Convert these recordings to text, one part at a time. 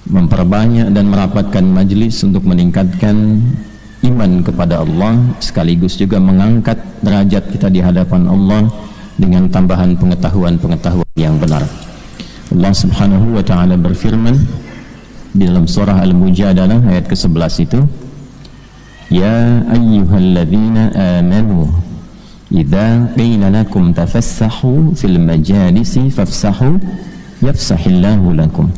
memperbanyak dan merapatkan majlis untuk meningkatkan iman kepada Allah, sekaligus juga mengangkat derajat kita di hadapan Allah dengan tambahan pengetahuan-pengetahuan yang benar. Allah Subhanahu wa taala berfirman di dalam surah Al-Mujadalah ayat ke-11 itu, ya ayyuhalladzina amanu idza qila lakum tafassahu fil majalisi fafsahu yafsahillahu lakum.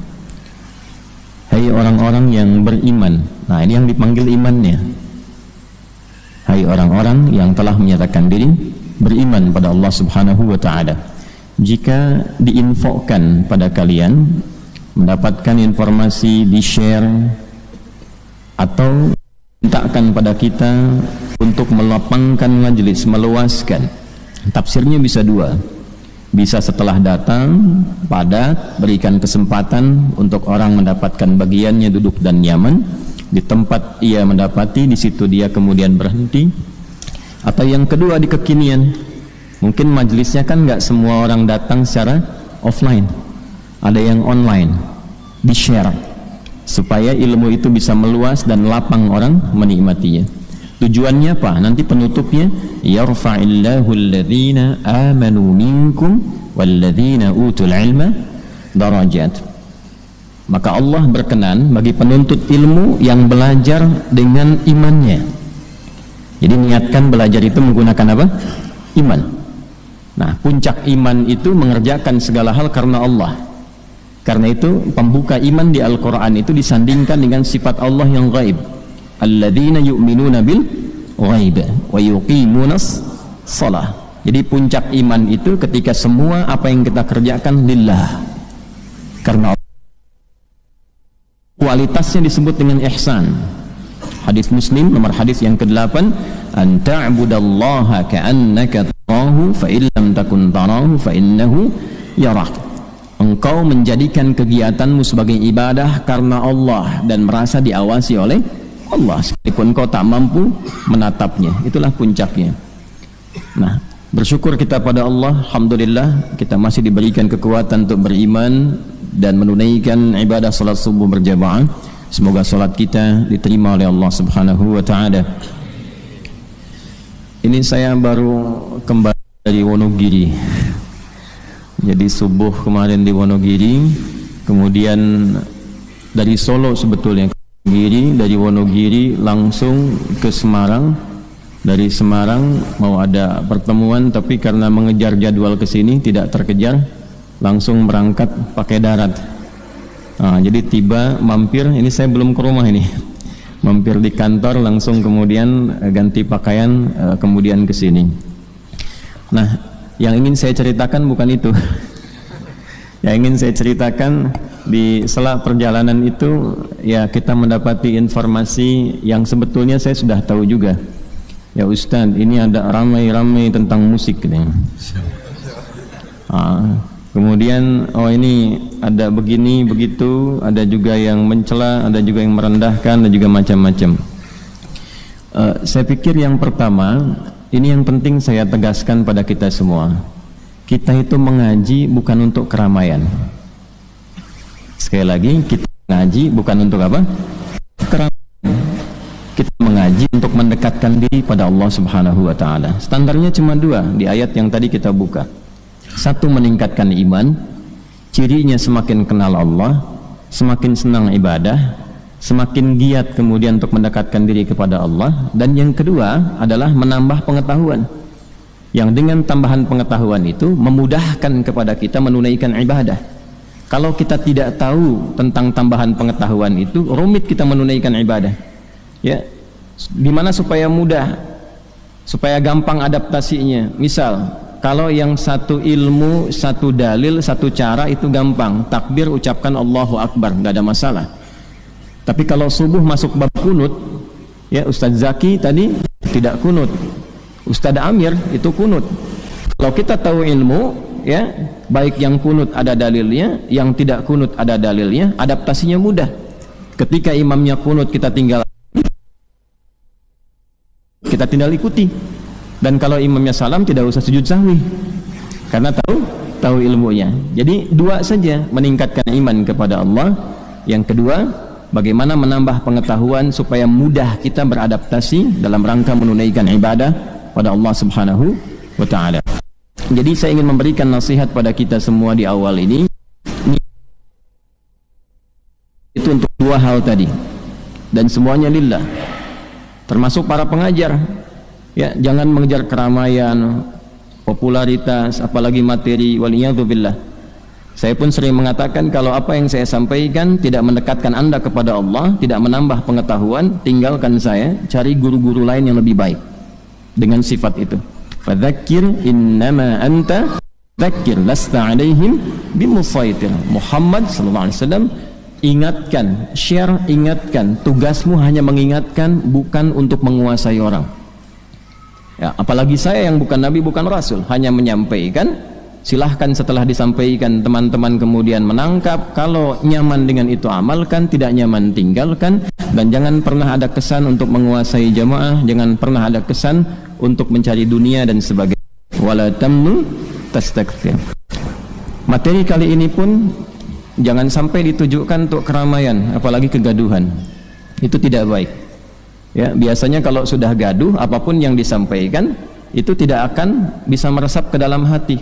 Hai orang-orang yang beriman. Nah, ini yang dipanggil imannya. Hai orang-orang yang telah menyatakan diri beriman pada Allah Subhanahu wa taala. Jika diinfokan pada kalian, mendapatkan informasi, di-share atau mintakan pada kita untuk melapangkan majelis, meluaskan. Tafsirnya bisa dua. Bisa setelah datang, padat, berikan kesempatan untuk orang mendapatkan bagiannya, duduk dan nyaman di tempat ia mendapati, di situ dia kemudian berhenti. Atau yang kedua di kekinian, mungkin majelisnya kan nggak semua orang datang secara offline, ada yang online, di-share supaya ilmu itu bisa meluas dan lapang orang menikmatinya. Tujuannya apa? Nanti penutupnya, yarfa'illahu alladhina amanu minkum walladhina utul ilma darajat. Maka Allah berkenan bagi penuntut ilmu yang belajar dengan imannya. Jadi niatkan belajar itu menggunakan apa? Iman. Nah, puncak iman itu mengerjakan segala hal karena Allah. Karena itu pembuka iman di Al-Quran itu disandingkan dengan sifat Allah yang gaib. Alladzina yu'minuna bil ghaib wa yuqimunas shalah. Jadi puncak iman itu ketika semua apa yang kita kerjakan lillah, karena kualitasnya disebut dengan ihsan. Hadis Muslim nomor hadis yang ke-8, an ta'budallaha ka'annaka tarahu fa illam takun tarahu fa innahu yarak. Engkau menjadikan kegiatanmu sebagai ibadah karena Allah dan merasa diawasi oleh Allah sekalipun kau tak mampu menatapnya. Itulah puncaknya. Nah, bersyukur kita pada Allah, alhamdulillah kita masih diberikan kekuatan untuk beriman dan menunaikan ibadah salat subuh berjamaah. Semoga salat kita diterima oleh Allah Subhanahu wa taala. Ini saya baru kembali dari Wonogiri. Jadi subuh kemarin di Wonogiri, kemudian dari Solo sebetulnya dari Wonogiri langsung ke Semarang. Dari Semarang mau ada pertemuan, tapi karena mengejar jadwal ke sini tidak terkejar, langsung berangkat pakai darat. Nah, jadi tiba mampir, ini saya belum ke rumah ini, mampir di kantor, langsung kemudian ganti pakaian, kemudian ke sini. Nah, yang ingin saya ceritakan bukan itu. Yang ingin saya ceritakan, di sela perjalanan itu ya kita mendapati informasi yang sebetulnya saya sudah tahu juga. Ya Ustaz, ini ada ramai-ramai tentang musik nih. Kemudian ini ada begini begitu, ada juga yang mencela, ada juga yang merendahkan, ada juga macam-macam. Saya pikir yang pertama, ini yang penting saya tegaskan pada kita semua. Kita itu mengaji bukan untuk keramaian. Sekali lagi, kita mengaji bukan untuk apa? Keramaian. Kita mengaji untuk mendekatkan diri pada Allah Subhanahu wa taala. Standarnya cuma dua di ayat yang tadi kita buka. Satu, meningkatkan iman. Cirinya semakin kenal Allah, semakin senang ibadah, semakin giat kemudian untuk mendekatkan diri kepada Allah. Dan yang kedua adalah menambah pengetahuan, yang dengan tambahan pengetahuan itu memudahkan kepada kita menunaikan ibadah. Kalau kita tidak tahu tentang tambahan pengetahuan itu, rumit kita menunaikan ibadah. Ya, gimana supaya mudah, supaya gampang adaptasinya? Misal, kalau yang satu ilmu, satu dalil, satu cara itu gampang, takbir ucapkan Allahu Akbar, nggak ada masalah. Tapi kalau subuh masuk bab kunut, ya Ustadz Zaki tadi tidak kunut, Ustadz Amir itu kunut. Kalau kita tahu ilmu, ya baik yang kunut ada dalilnya, yang tidak kunut ada dalilnya, adaptasinya mudah. Ketika imamnya kunut kita tinggal ikuti, dan kalau imamnya salam tidak usah sujud sahwi karena tahu ilmunya. Jadi dua saja, meningkatkan iman kepada Allah Yang kedua, bagaimana menambah pengetahuan supaya mudah kita beradaptasi dalam rangka menunaikan ibadah pada Allah Subhanahu wa taala. Jadi saya ingin memberikan nasihat pada kita semua di awal ini, itu untuk dua hal tadi, dan semuanya lillah, termasuk para pengajar. Ya, jangan mengejar keramaian, popularitas, apalagi materi. Waliyadzubillah. Saya pun sering mengatakan, kalau apa yang saya sampaikan tidak mendekatkan Anda kepada Allah, tidak menambah pengetahuan, tinggalkan saya, cari guru-guru lain yang lebih baik dengan sifat itu. Fadzakir innama anta dzakir lasta alaihim bimusaitir. Muhammad sallallahu alaihi wasallam, ingatkan, share, ingatkan. Tugasmu hanya mengingatkan, bukan untuk menguasai orang. Ya, apalagi saya yang bukan nabi, bukan rasul, hanya menyampaikan. Silahkan setelah disampaikan teman-teman kemudian menangkap. Kalau nyaman dengan itu amalkan, tidak nyaman tinggalkan. Dan jangan pernah ada kesan untuk menguasai jamaah, jangan pernah ada kesan untuk mencari dunia dan sebagainya. Wala tamnu tastakthir. Materi kali ini pun jangan sampai ditujukan untuk keramaian, apalagi kegaduhan. Itu tidak baik. Ya, biasanya kalau sudah gaduh, apapun yang disampaikan itu tidak akan bisa meresap ke dalam hati.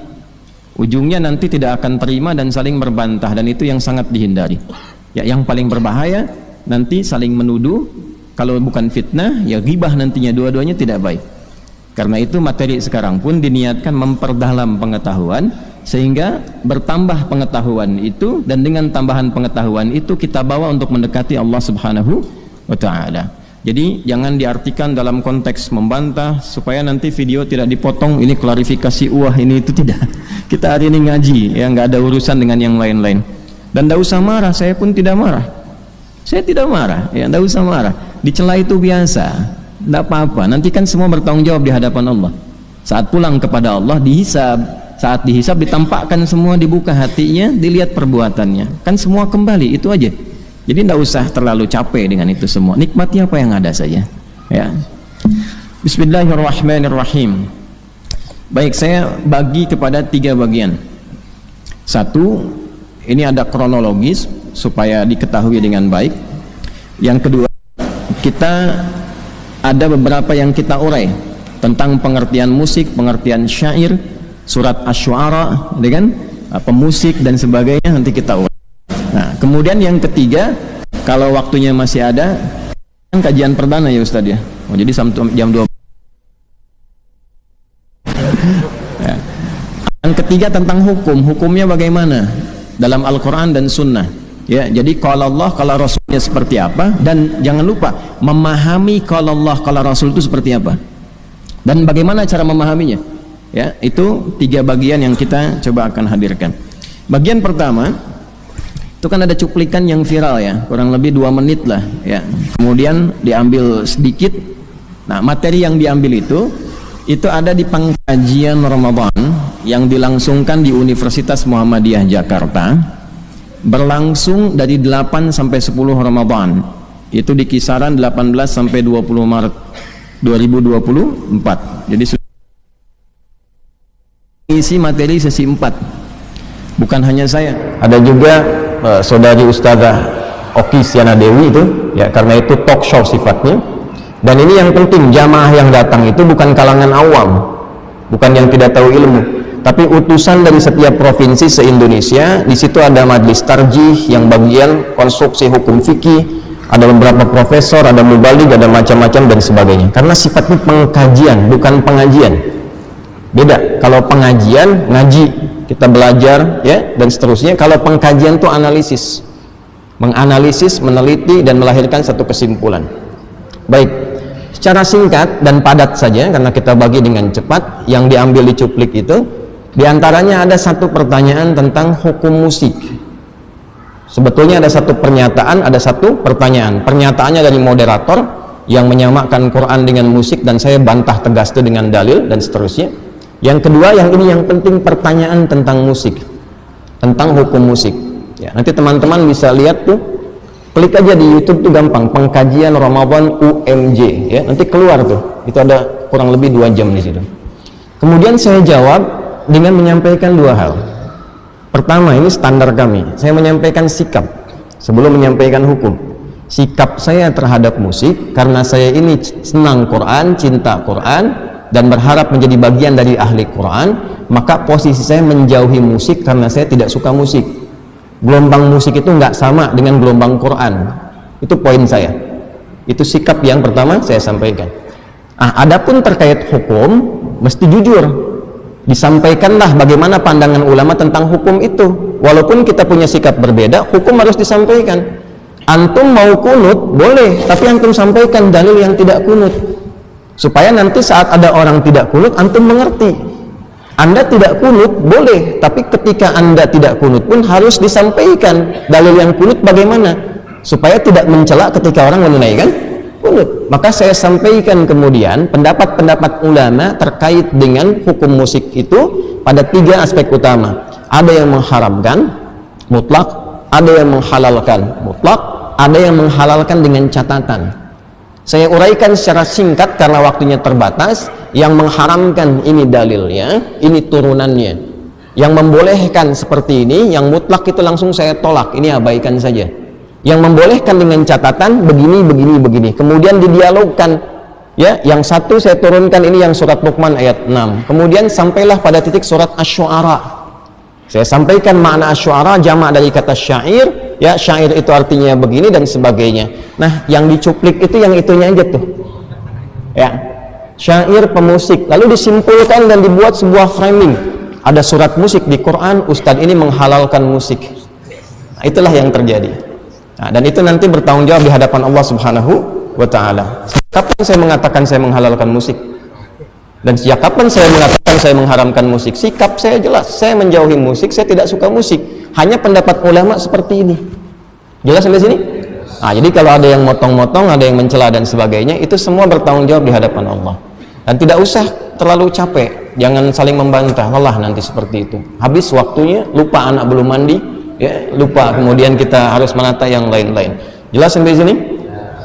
Ujungnya nanti tidak akan terima dan saling berbantah, dan itu yang sangat dihindari. Ya, yang paling berbahaya nanti saling menuduh. Kalau bukan fitnah, ya ghibah nantinya, dua-duanya tidak baik. Karena itu materi sekarang pun diniatkan memperdalam pengetahuan, sehingga bertambah pengetahuan itu, dan dengan tambahan pengetahuan itu kita bawa untuk mendekati Allah Subhanahu wa taala. Jadi jangan diartikan dalam konteks membantah supaya nanti video tidak dipotong, ini klarifikasi ini itu, tidak. Kita hari ini ngaji, ya nggak ada urusan dengan yang lain-lain. Dan tidak usah marah, saya pun tidak marah. Saya tidak marah, ya tidak usah marah. Dicela itu biasa, tidak apa-apa. Nanti kan semua bertanggung jawab di hadapan Allah. Saat pulang kepada Allah dihisab, saat dihisab ditampakkan semua, dibuka hatinya, dilihat perbuatannya. Kan semua kembali, itu aja. Jadi tidak usah terlalu capek dengan itu semua. Nikmati apa yang ada saja. Ya. Bismillahirrahmanirrahim. Baik, saya bagi kepada 3 bagian. Satu, ini ada kronologis supaya diketahui dengan baik. Yang kedua, kita ada beberapa yang kita urai tentang pengertian musik, pengertian syair, surat Asy-Syu'ara, dengan pemusik dan sebagainya, nanti kita urai. Nah, kemudian yang ketiga, kalau waktunya masih ada, kajian perdana ya Ustadz ya. Oh, jadi jam 2. Ya. Yang ketiga tentang hukum, hukumnya bagaimana dalam Al-Quran dan Sunnah. Ya, jadi kalau Allah, kalau Rasulnya seperti apa, dan jangan lupa memahami kalau Allah, kalau Rasul itu seperti apa, dan bagaimana cara memahaminya. Ya, itu 3 bagian yang kita coba akan hadirkan. Bagian pertama, itu kan ada cuplikan yang viral ya, kurang lebih 2 menit lah ya. Kemudian diambil sedikit. Nah, materi yang diambil itu ada di pengkajian Ramadan yang dilangsungkan di Universitas Muhammadiyah Jakarta, berlangsung dari 8 sampai 10 Ramadan. Itu di kisaran 18 sampai 20 Maret 2024. Jadi isi materi sesi 4. Bukan hanya saya, ada juga saudari Ustazah Oki Siana Dewi itu, ya, karena itu talk show sifatnya. Dan ini yang penting, jamaah yang datang itu bukan kalangan awam, bukan yang tidak tahu ilmu, tapi utusan dari setiap provinsi se-Indonesia. Di situ ada majelis tarjih yang bagian konstruksi hukum fikih, ada beberapa profesor, ada mubaligh, ada macam-macam dan sebagainya. Karena sifatnya pengkajian, bukan pengajian. Beda. Kalau pengajian ngaji, kita belajar ya dan seterusnya. Kalau pengkajian itu analisis, menganalisis, meneliti dan melahirkan satu kesimpulan. Baik, secara singkat dan padat saja karena kita bagi dengan cepat. Yang diambil di cuplik itu diantaranya ada satu pertanyaan tentang hukum musik. Sebetulnya ada satu pernyataan, ada satu pertanyaan. Pernyataannya dari moderator yang menyamakan Quran dengan musik, dan saya bantah tegas itu dengan dalil dan seterusnya. Yang kedua, yang ini yang penting, pertanyaan tentang musik, tentang hukum musik. Ya, nanti teman-teman bisa lihat tuh, klik aja di YouTube tuh gampang, pengkajian Ramadan UMJ, ya, nanti keluar tuh. Itu ada kurang lebih 2 jam di situ. Kemudian saya jawab dengan menyampaikan 2 hal. Pertama, ini standar kami. Saya menyampaikan sikap. sebelum menyampaikan hukum, sikap saya terhadap musik, karena saya ini senang Quran, cinta Quran, dan berharap menjadi bagian dari ahli Quran, maka posisi saya menjauhi musik karena saya tidak suka musik. Gelombang musik itu nggak sama dengan gelombang Quran. Itu poin saya. Itu sikap yang pertama saya sampaikan. Adapun terkait hukum, mesti jujur. Disampaikanlah bagaimana pandangan ulama tentang hukum itu. Walaupun kita punya sikap berbeda, hukum harus disampaikan. Antum mau kunut, boleh, tapi antum sampaikan dalil yang tidak kunut. Supaya nanti saat ada orang tidak kunut, antum mengerti. Anda tidak kunut, boleh, tapi ketika Anda tidak kunut pun harus disampaikan dalil yang kunut bagaimana, supaya tidak mencela ketika orang menunaikan kunut. Maka saya sampaikan kemudian pendapat-pendapat ulama terkait dengan hukum musik itu pada 3 aspek utama. Ada yang mengharamkan mutlak, ada yang menghalalkan mutlak, ada yang menghalalkan dengan catatan. Saya uraikan secara singkat karena waktunya terbatas. Yang mengharamkan ini dalilnya, ini turunannya. Yang membolehkan seperti ini, yang mutlak itu langsung saya tolak, ini abaikan saja. Yang membolehkan dengan catatan begini. Kemudian didialogkan, ya. Yang satu saya turunkan ini yang surat Luqman ayat 6. Kemudian sampailah pada titik surat Asy-Syu'ara. Saya sampaikan makna Asy-Syu'ara jamak dari kata syair, ya, syair itu artinya begini dan sebagainya. Nah, yang dicuplik itu yang itunya aja tuh. Ya. Syair pemusik, lalu disimpulkan dan dibuat sebuah framing. Ada surat musik di Quran, Ustadz ini menghalalkan musik. Nah, itulah yang terjadi. Nah, dan itu nanti bertanggung jawab di hadapan Allah Subhanahu wa Ta'ala. Kapan saya mengatakan saya menghalalkan musik? Dan sejak kapan saya mengatakan saya mengharamkan musik? Sikap saya jelas, saya menjauhi musik, saya tidak suka musik. Hanya pendapat ulama seperti ini. Jelas sampai sini? Nah, jadi kalau ada yang motong-motong, ada yang mencela dan sebagainya, itu semua bertanggung jawab di hadapan Allah. Dan tidak usah terlalu capek, jangan saling membantah, lelah nanti seperti itu. Habis waktunya, lupa anak belum mandi, ya, lupa kemudian kita harus menata yang lain-lain. Jelas sampai sini?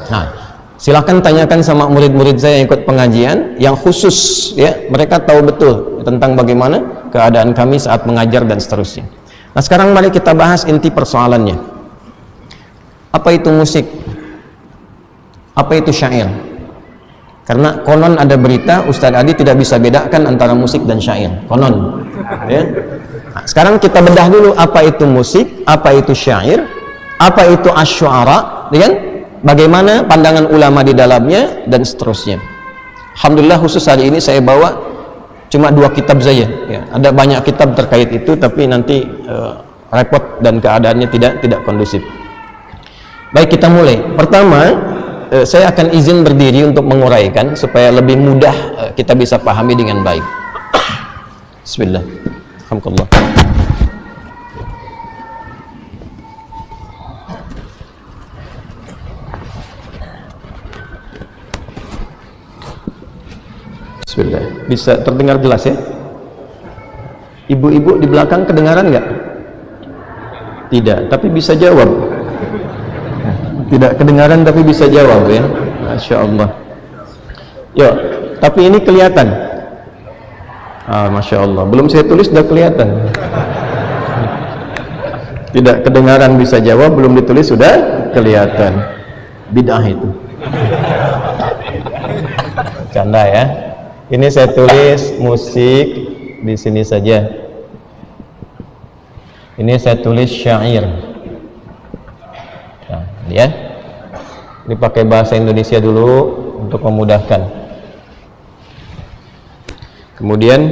Nah, silahkan tanyakan sama murid-murid saya yang ikut pengajian, yang khusus, ya, mereka tahu betul tentang bagaimana keadaan kami saat mengajar dan seterusnya. Nah, sekarang mari kita bahas inti persoalannya. Apa itu musik? Apa itu syair? Karena konon ada berita Ustadz Adi tidak bisa bedakan antara musik dan syair. Konon, ya. Nah, sekarang kita bedah dulu apa itu musik, apa itu syair, apa itu asy-syu'ara, ya kan? Bagaimana pandangan ulama di dalamnya dan seterusnya. Alhamdulillah khusus hari ini saya bawa cuma 2 kitab saja. Ya, ada banyak kitab terkait itu, tapi nanti repot dan keadaannya tidak kondusif. Baik, kita mulai. Pertama, saya akan izin berdiri untuk menguraikan supaya lebih mudah kita bisa pahami dengan baik. Bismillah. Alhamdulillah. Bismillah. Bisa terdengar jelas ya? Ibu-ibu di belakang kedengaran nggak? Tidak, tapi bisa jawab. Tidak kedengaran tapi bisa jawab, ya. Masya Allah. Yuk, tapi ini kelihatan. Masya Allah. Belum saya tulis sudah kelihatan. Tidak kedengaran bisa jawab, belum ditulis sudah kelihatan. Bid'ah itu. Canda ya. Ini saya tulis musik di sini saja. Ini saya tulis syair. Ya, ini pakai bahasa Indonesia dulu untuk memudahkan. Kemudian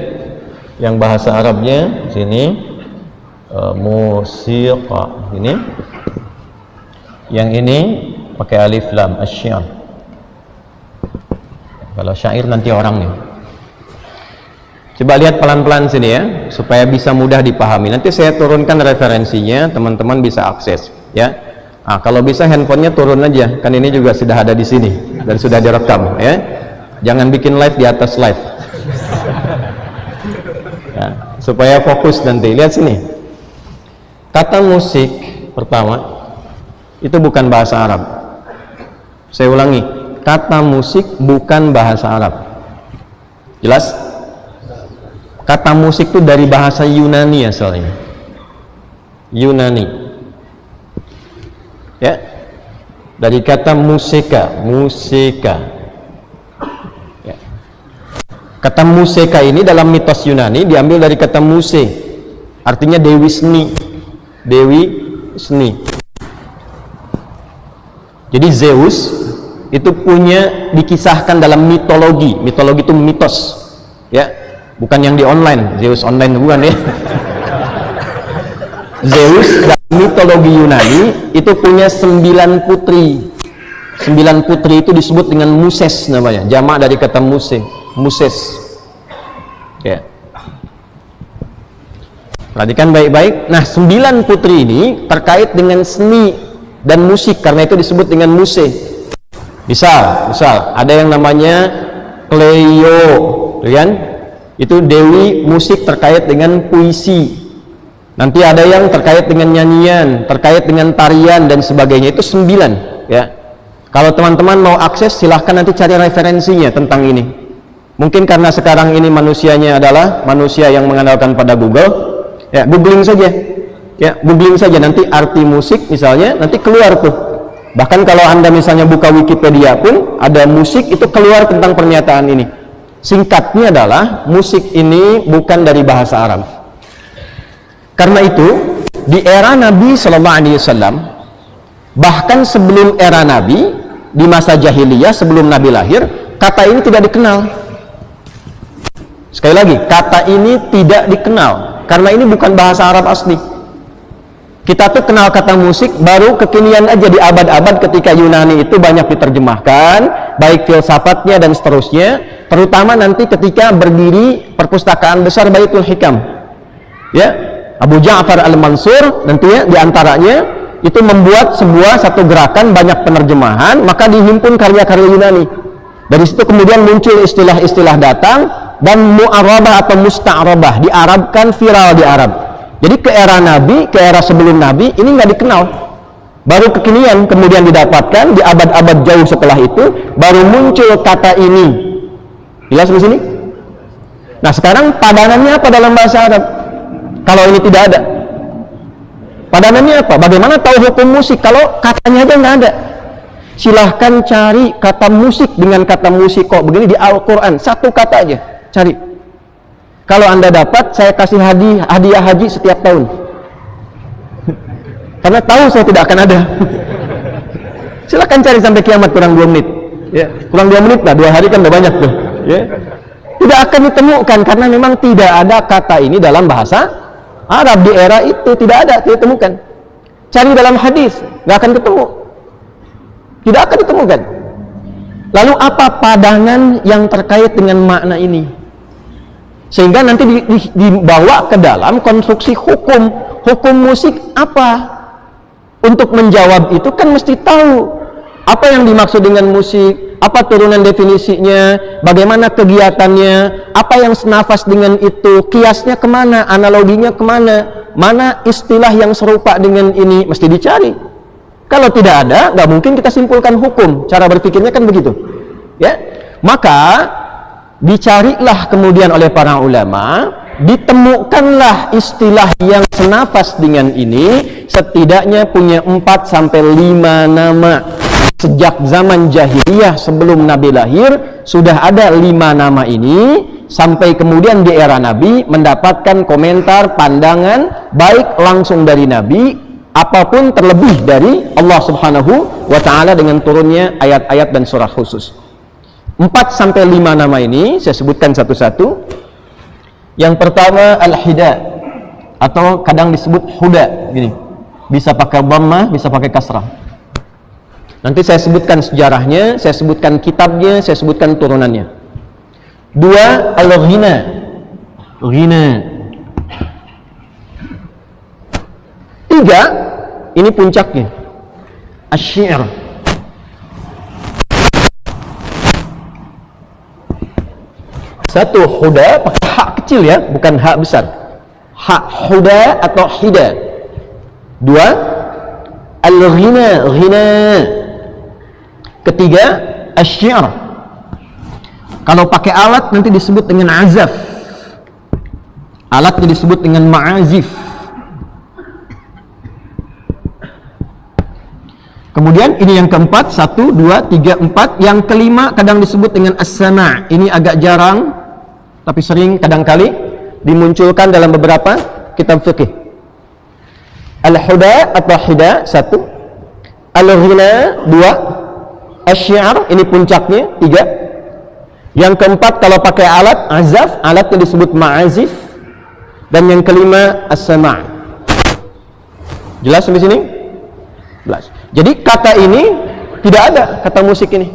yang bahasa Arabnya sini musiqa ini. Yang ini pakai alif lam asy-syair. Kalau syair nanti orangnya. Coba lihat pelan-pelan sini ya, supaya bisa mudah dipahami. Nanti saya turunkan referensinya, teman-teman bisa akses ya. Kalau bisa handphonenya turun aja, kan ini juga sudah ada di sini dan sudah direkam ya. Jangan bikin live di atas live ya, supaya fokus nanti. Lihat sini, kata musik pertama itu bukan bahasa Arab. Saya ulangi, kata musik bukan bahasa Arab. Jelas? Kata musik itu dari bahasa Yunani asalnya. Yunani. Ya, dari kata museka, ya. Kata museka ini dalam mitos Yunani diambil dari kata muse, artinya dewi seni. Jadi Zeus itu punya, dikisahkan dalam mitologi itu mitos, ya, bukan yang di online, Zeus online bukan ya. Zeus dalam mitologi Yunani itu punya 9 putri. 9 putri itu disebut dengan Muses namanya, jamak dari kata Muses. Ya. Perhatikan baik-baik. Nah, 9 putri ini terkait dengan seni dan musik, karena itu disebut dengan muse. Misal ada yang namanya Cleo, kan? Itu dewi musik terkait dengan puisi. Nanti ada yang terkait dengan nyanyian, terkait dengan tarian dan sebagainya. Itu 9, ya. Kalau teman-teman mau akses, silahkan nanti cari referensinya tentang ini. Mungkin karena sekarang ini manusianya adalah manusia yang mengandalkan pada Google, ya, googling saja, ya, googling saja nanti arti musik misalnya, nanti keluar tuh. Bahkan kalau Anda misalnya buka Wikipedia pun ada musik, itu keluar tentang pernyataan ini. Singkatnya adalah musik ini bukan dari bahasa Arab. Karena itu di era Nabi SAW, bahkan sebelum era Nabi, di masa jahiliyah sebelum Nabi lahir, kata ini tidak dikenal. Sekali lagi, kata ini tidak dikenal karena ini bukan bahasa Arab asli. Kita tuh kenal kata musik baru kekinian aja di abad-abad ketika Yunani itu banyak diterjemahkan, baik filsafatnya dan seterusnya, terutama nanti ketika berdiri perpustakaan besar Baitul Hikam, ya, Abu Ja'far Al-Mansur nantinya diantaranya itu membuat satu gerakan banyak penerjemahan, maka dihimpun karya-karya Yunani. Dari situ kemudian muncul istilah-istilah datang, dan mu'arabah atau musta'arabah, diarabkan, viral di Arab. Jadi ke era Nabi, ke era sebelum Nabi ini nggak dikenal, baru kekinian kemudian didapatkan di abad-abad jauh setelah itu baru muncul kata ini. Jelas di sini? Nah, sekarang padanannya apa dalam bahasa Arab? Kalau ini tidak ada, padanannya apa? Bagaimana tahu hukum musik kalau katanya aja nggak ada? Silahkan cari kata musik dengan kata musik kok begini di Al-Quran, satu kata aja, cari. Kalau Anda dapat, saya kasih hadiah haji setiap tahun. Karena tahu saya tidak akan ada. Silahkan cari sampai kiamat, kurang 2 menit. Ya, kurang 2 menit lah, 2 hari kan udah banyak tuh. Ya. Tidak akan ditemukan karena memang tidak ada kata ini dalam bahasa Arab di era itu, tidak ada, tidak ditemukan. Cari dalam hadis, nggak akan ketemu, tidak akan ditemukan. Lalu apa padangan yang terkait dengan makna ini? Sehingga nanti dibawa ke dalam konstruksi hukum musik apa? Untuk menjawab itu kan mesti tahu apa yang dimaksud dengan musik, apa turunan definisinya, bagaimana kegiatannya, apa yang senafas dengan itu, kiasnya kemana, analoginya kemana, mana istilah yang serupa dengan ini, mesti dicari. Kalau tidak ada, nggak mungkin kita simpulkan hukum. Cara berpikirnya kan begitu, ya. Maka dicarilah kemudian oleh para ulama, ditemukanlah istilah yang senafas dengan ini, setidaknya punya 4-5 nama. Sejak zaman jahiliyah sebelum Nabi lahir sudah ada 5 nama ini, sampai kemudian di era Nabi mendapatkan komentar, pandangan baik langsung dari Nabi apapun terlebih dari Allah Subhanahu wa ta'ala dengan turunnya ayat-ayat dan surah khusus. 4-5 nama ini saya sebutkan satu-satu. Yang pertama al-hida, atau kadang disebut huda, gini, bisa pakai dhammah, bisa pakai kasrah. Nanti saya sebutkan sejarahnya, saya sebutkan kitabnya, saya sebutkan turunannya. 2, al-ghina, ghina. 3, ini puncaknya, asy-syi'r. 1 huda, pakai hak kecil ya, bukan hak besar. Hak huda atau hida. 2, al-ghina, ghina. 3, asy-syi'r. Kalau pakai alat nanti disebut dengan azaf. Alatnya disebut dengan ma'azif. Kemudian ini yang keempat, 1, 2, 3, 4. Yang kelima kadang disebut dengan as-sama'. Ini agak jarang, tapi sering kadang-kali dimunculkan dalam beberapa kitab fikih. Al-huda atau hida, 1. Al-ghina, 2. Asy-syi'r, ini puncaknya, 3. Yang keempat kalau pakai alat, azaf, alatnya disebut ma'azif. Dan yang kelima as-sama'. Jelas sampai sini? Jelas. Jadi kata ini tidak ada, kata musik ini.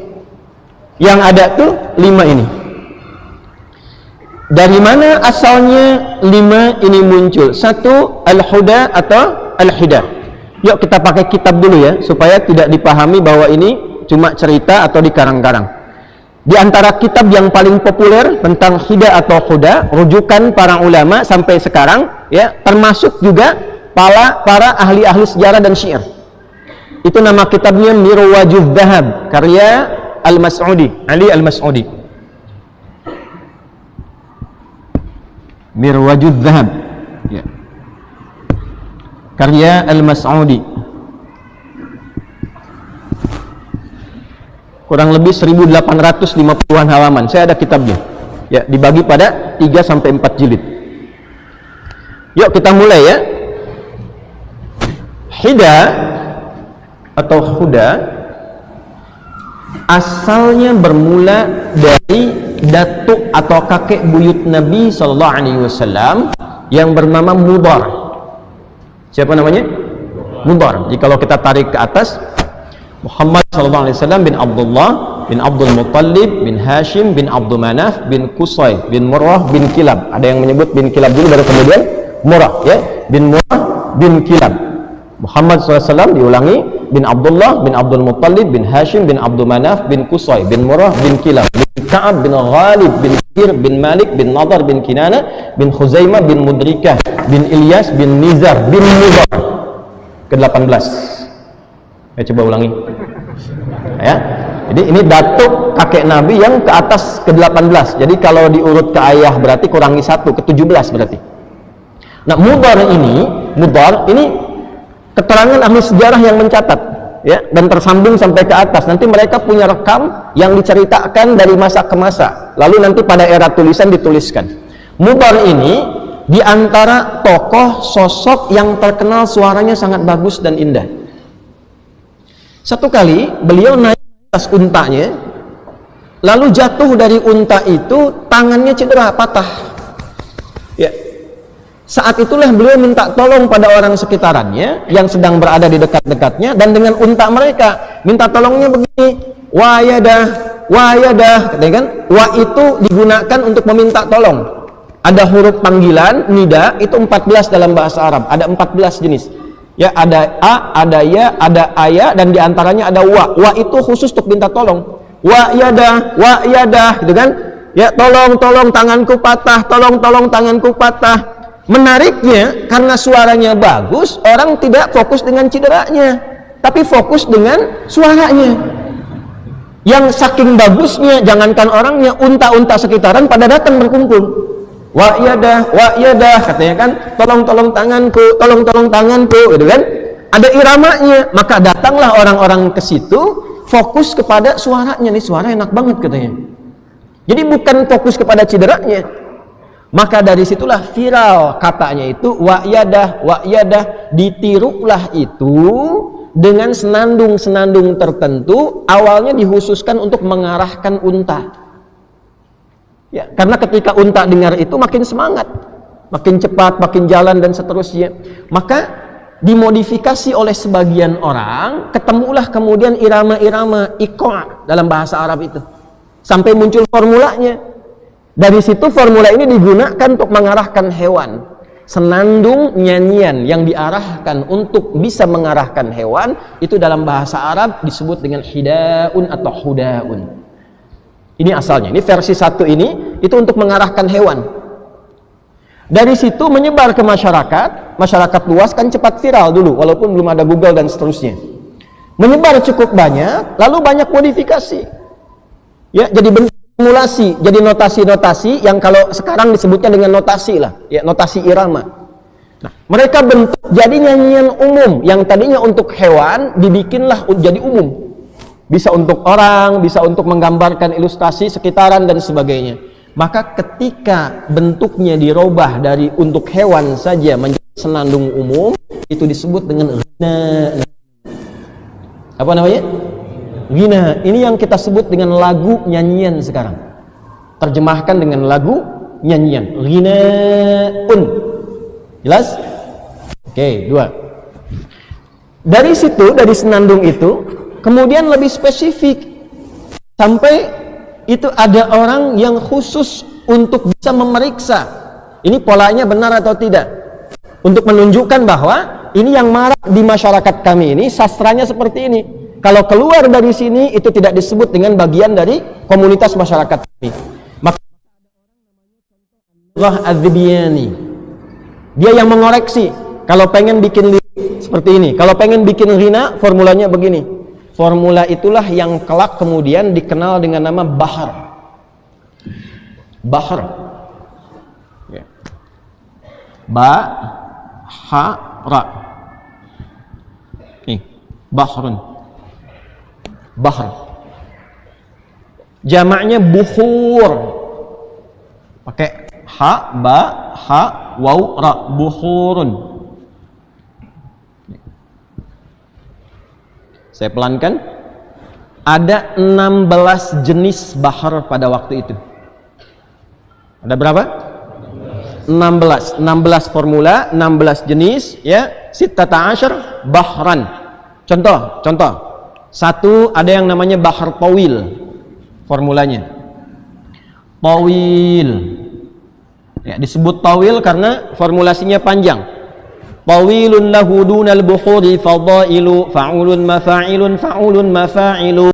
Yang ada tuh 5 ini. Dari mana asalnya 5 ini muncul? 1, al-huda atau al-hida. Yuk kita pakai kitab dulu ya, supaya tidak dipahami bahwa ini cuma cerita atau dikarang-karang. Di antara kitab yang paling populer tentang hida atau huda, rujukan para ulama sampai sekarang ya, termasuk juga para ahli-ahli sejarah dan syair. Itu nama kitabnya Mirwajuz Dhahab, karya Al-Mas'udi, Ali Al-Mas'udi. Mirwajuz Dhahab, ya. Karya Al-Mas'udi. Kurang lebih 1850-an halaman. Saya ada kitabnya. Ya, dibagi pada 3 sampai 4 jilid. Yuk kita mulai ya. Hida atau huda asalnya bermula dari datuk atau kakek buyut Nabi SAW yang bernama Mudar. Siapa namanya? Mudar. Jadi kalau kita tarik ke atas, Muhammad SAW bin Abdullah bin Abdul Muttalib bin Hashim bin Abdul Manaf bin Qusay bin Murrah bin Kilab. Ada yang menyebut bin Kilab dulu baru kemudian Murrah ya, bin Murrah bin Kilab. Muhammad SAW diulangi, bin Abdullah bin Abdul Muttalib bin Hashim bin Abdul Manaf bin Qusay bin Murrah bin Kilab bin Ka'ab bin Ghalib bin Hir bin Malik bin Nadar bin Kinana bin Khuzaimah bin Mudrikah bin Ilyas bin Nizar bin Mudar. Ke-18. Coba ulangi ya. Jadi ini datuk kakek Nabi yang ke atas ke-18. Jadi kalau diurut ke ayah berarti kurangi 1, ke-17 berarti. Nah, Mudar ini keterangan ahli sejarah yang mencatat ya, dan tersambung sampai ke atas. Nanti mereka punya rekam yang diceritakan dari masa ke masa, lalu nanti pada era tulisan dituliskan. Mudar ini diantara tokoh sosok yang terkenal suaranya sangat bagus dan indah. Satu kali beliau naik atas untanya, lalu jatuh dari unta itu, tangannya cedera, patah ya. Saat itulah beliau minta tolong pada orang sekitarannya yang sedang berada di dekat-dekatnya, dan dengan unta mereka minta tolongnya begini, wa yadah, katanya kan, wa itu digunakan untuk meminta tolong. Ada huruf panggilan nida itu 14 dalam bahasa Arab, ada 14 jenis ya, ada a, ada ya, ada aya, dan diantaranya ada wa. Wa itu khusus untuk minta tolong. Wa yadah gitu kan ya, tolong tanganku patah, tolong tanganku patah. Menariknya, karena suaranya bagus, orang tidak fokus dengan cederanya, tapi fokus dengan suaranya. Yang saking bagusnya, jangankan orangnya, unta-unta sekitaran pada datang berkumpul. Wa yadah, katanya kan, tolong tanganku, gitu kan? Ada iramanya, maka datanglah orang-orang ke situ, fokus kepada suaranya. Nih suara enak banget katanya. Jadi bukan fokus kepada cederanya. Maka dari situlah viral katanya itu wa yadah, ditirulah itu dengan senandung-senandung tertentu, awalnya dikhususkan untuk mengarahkan unta. Ya, karena ketika unta dengar itu makin semangat, makin cepat, makin jalan dan seterusnya. Maka dimodifikasi oleh sebagian orang, ketemulah kemudian irama-irama iqa' dalam bahasa Arab itu. Sampai muncul formulanya. Dari situ formula ini digunakan untuk mengarahkan hewan. Senandung nyanyian yang diarahkan untuk bisa mengarahkan hewan itu dalam bahasa Arab disebut dengan hidaun atau hudaun. Ini asalnya. Ini versi 1 ini itu untuk mengarahkan hewan. Dari situ menyebar ke masyarakat luas, kan cepat viral dulu walaupun belum ada Google dan seterusnya. Menyebar cukup banyak, lalu banyak modifikasi. Ya, jadi bentuk simulasi, jadi notasi-notasi yang kalau sekarang disebutnya dengan notasi lah, ya, notasi irama. Nah, Mereka bentuk jadi nyanyian umum yang tadinya untuk hewan dibikinlah jadi umum. Bisa untuk orang, bisa untuk menggambarkan ilustrasi sekitaran dan sebagainya. Maka ketika bentuknya dirubah dari untuk hewan saja menjadi senandung umum, itu disebut dengan ghina. Apa namanya? Ghina. Ini yang kita sebut dengan lagu nyanyian sekarang. Terjemahkan dengan lagu nyanyian. Ghinaun. Jelas? Oke, 2. Dari situ, dari senandung itu, kemudian lebih spesifik. Sampai itu ada orang yang khusus untuk bisa memeriksa ini polanya benar atau tidak, untuk menunjukkan bahwa ini yang marak di masyarakat kami ini sastranya seperti ini. Kalau keluar dari sini itu tidak disebut dengan bagian dari komunitas masyarakat kami. Maka Allah Az-Zibyani, dia yang mengoreksi. Kalau pengen bikin lirik seperti ini, kalau pengen bikin ghina, formulanya begini. Formula itulah yang kelak kemudian dikenal dengan nama bahar. Bahar. Ya. Ba, ha, ra. Nih, bahrun. Bahar. Jamaknya bukhur. Pakai ha, ba, ha, waw, ra. Bukhurun. Saya pelankan. Ada 16 jenis bahar pada waktu itu. Ada berapa? 16 formula, 16 jenis, ya. Sittata asyar bahran. Contoh. Satu, ada yang namanya bahar tawil. Formulanya tawil. Ya, disebut tawil karena formulasinya panjang. Tawilun lahu dunal bukhuri fadailu fa'ulun mafa'ilun fa'ulun mafa'ilu.